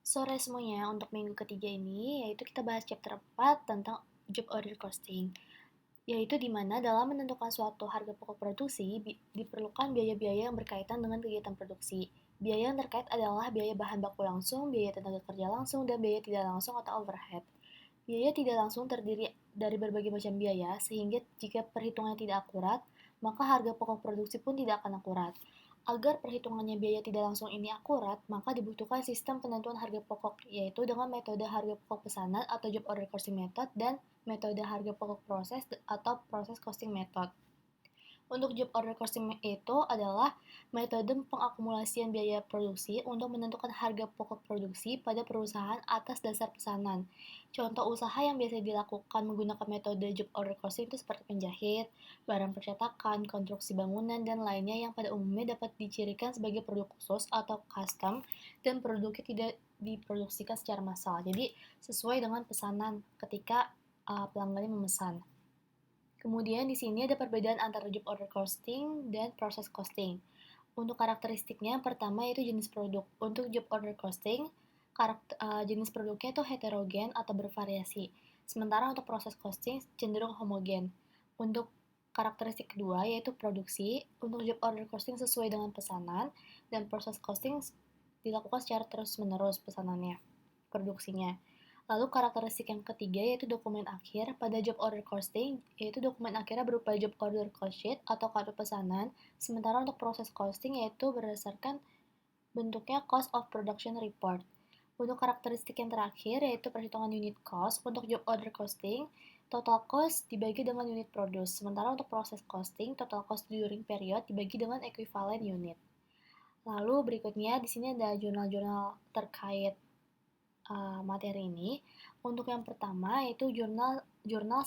Sore semuanya, untuk minggu ketiga ini, yaitu kita bahas chapter 4 tentang job order costing, yaitu di mana dalam menentukan suatu harga pokok produksi, diperlukan biaya-biaya yang berkaitan dengan kegiatan produksi. Biaya yang terkait adalah biaya bahan baku langsung, biaya tenaga kerja langsung, dan biaya tidak langsung atau overhead. Biaya tidak langsung terdiri dari berbagai macam biaya, sehingga jika perhitungannya tidak akurat, maka harga pokok produksi pun tidak akan akurat. Agar perhitungannya biaya tidak langsung ini akurat, maka dibutuhkan sistem penentuan harga pokok, yaitu dengan metode harga pokok pesanan atau job order costing method dan metode harga pokok proses atau process costing method. Untuk job order costing itu adalah metode pengakumulasian biaya produksi untuk menentukan harga pokok produksi pada perusahaan atas dasar pesanan. Contoh usaha yang biasa dilakukan menggunakan metode job order costing itu seperti penjahit, barang percetakan, konstruksi bangunan, dan lainnya yang pada umumnya dapat dicirikan sebagai produk khusus atau custom dan produknya tidak diproduksikan secara massal. Jadi sesuai dengan pesanan ketika pelanggannya memesan. Kemudian di sini ada perbedaan antara job order costing dan proses costing. Untuk karakteristiknya, pertama itu jenis produk. Untuk job order costing, jenis produknya itu heterogen atau bervariasi. Sementara untuk proses costing cenderung homogen. Untuk karakteristik kedua yaitu produksi. Untuk job order costing sesuai dengan pesanan dan proses costing dilakukan secara terus-menerus pesanannya, produksinya. Lalu karakteristik yang ketiga yaitu dokumen akhir. Pada job order costing, yaitu dokumen akhirnya berupa job order cost sheet atau kartu pesanan, sementara untuk proses costing yaitu berdasarkan bentuknya cost of production report. Untuk karakteristik yang terakhir yaitu perhitungan unit cost. Untuk job order costing, total cost dibagi dengan unit produce, sementara untuk proses costing, total cost during period dibagi dengan equivalent unit. Lalu berikutnya di sini ada jurnal-jurnal terkait materi ini. Untuk yang pertama yaitu jurnal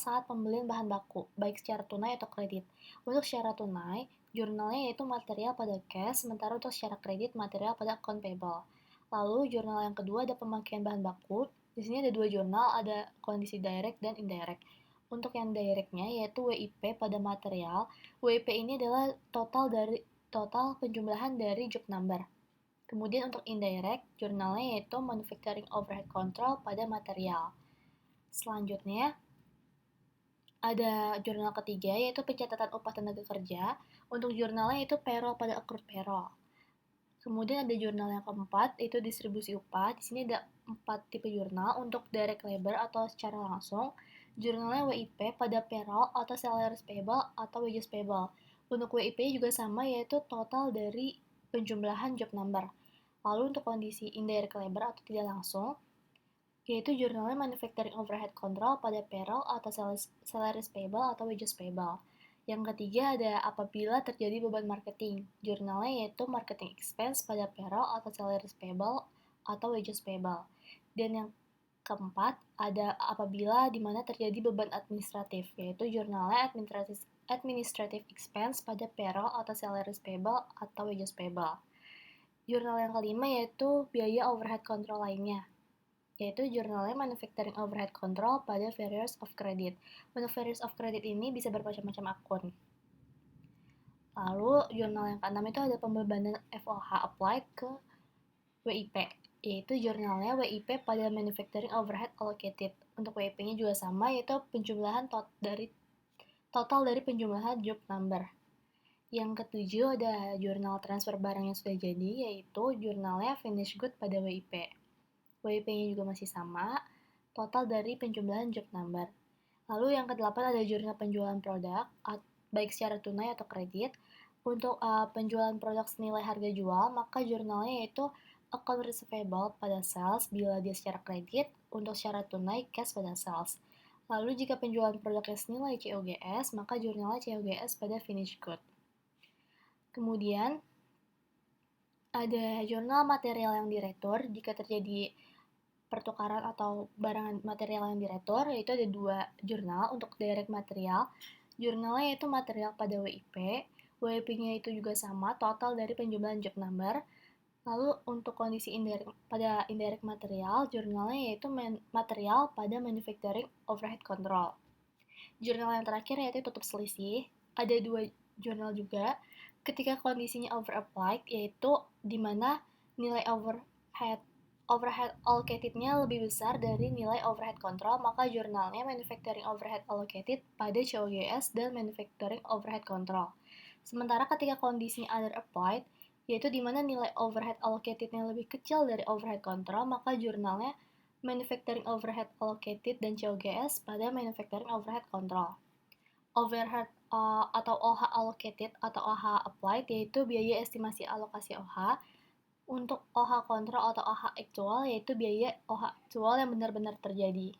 saat pembelian bahan baku, baik secara tunai atau kredit. Untuk secara tunai, jurnalnya yaitu material pada cash, sementara untuk secara kredit material pada account payable. Lalu jurnal yang kedua ada pemakaian bahan baku. Di sini ada dua jurnal, ada kondisi direct dan indirect. Untuk yang directnya yaitu WIP pada material. WIP ini adalah total penjumlahan dari job number. Kemudian untuk indirect, jurnalnya yaitu Manufacturing Overhead Control pada material. Selanjutnya, ada jurnal ketiga yaitu pencatatan upah tenaga kerja. Untuk jurnalnya itu payroll pada accrued payroll. Kemudian ada jurnal yang keempat yaitu distribusi upah. Di sini ada 4 tipe jurnal. Untuk direct labor atau secara langsung, jurnalnya WIP pada payroll atau salaries payable atau wages payable. Untuk WIP juga sama yaitu total dari penjumlahan job number. Lalu untuk kondisi indirect labor atau tidak langsung, yaitu jurnalnya Manufacturing Overhead Control pada payroll atau salaries payable atau wages payable. Yang ketiga ada apabila terjadi beban marketing. Jurnalnya yaitu Marketing Expense pada payroll atau salaries payable atau wages payable. Dan yang keempat ada apabila di mana terjadi beban administratif, yaitu jurnalnya Administrative Expense pada payroll atau salaries payable atau wages payable. Jurnal yang kelima yaitu biaya overhead control lainnya, yaitu jurnalnya Manufacturing Overhead Control pada Various of Credit. Untuk Various of Credit ini bisa bermacam-macam akun. Lalu jurnal yang keenam itu ada pembebanan FOH applied ke WIP, yaitu jurnalnya WIP pada Manufacturing Overhead Allocated. Untuk WIP-nya juga sama, yaitu penjumlahan total dari penjumlahan job number. Yang ketujuh ada jurnal transfer barang yang sudah jadi, yaitu jurnalnya Finished Good pada WIP. WIP-nya juga masih sama, total dari penjumlahan job number. Lalu yang kedelapan ada jurnal penjualan produk, baik secara tunai atau kredit. Untuk penjualan produk senilai harga jual, maka jurnalnya yaitu account receivable pada sales bila dia secara kredit, untuk secara tunai cash pada sales. Lalu jika penjualan produknya senilai COGS, maka jurnalnya COGS pada finished good. Kemudian ada jurnal material yang diretur jika terjadi pertukaran atau barang material yang diretur, yaitu ada dua jurnal. Untuk direct material, jurnalnya yaitu material pada WIP, WIP-nya itu juga sama, total dari penjumlahan job number. Lalu untuk kondisi pada indirect material, jurnalnya yaitu material pada manufacturing overhead control. Jurnal yang terakhir yaitu tutup selisih, ada dua jurnal juga, ketika kondisinya over applied, yaitu di mana nilai overhead allocated-nya lebih besar dari nilai overhead control, maka jurnalnya manufacturing overhead allocated pada COGS dan manufacturing overhead control. Sementara ketika kondisinya other applied, yaitu di mana nilai overhead allocated-nya lebih kecil dari overhead control, maka jurnalnya manufacturing overhead allocated dan COGS pada manufacturing overhead control. Overhead atau OH allocated atau OH applied yaitu biaya estimasi alokasi OH. Untuk OH kontrol atau OH aktual yaitu biaya OH aktual yang benar-benar terjadi.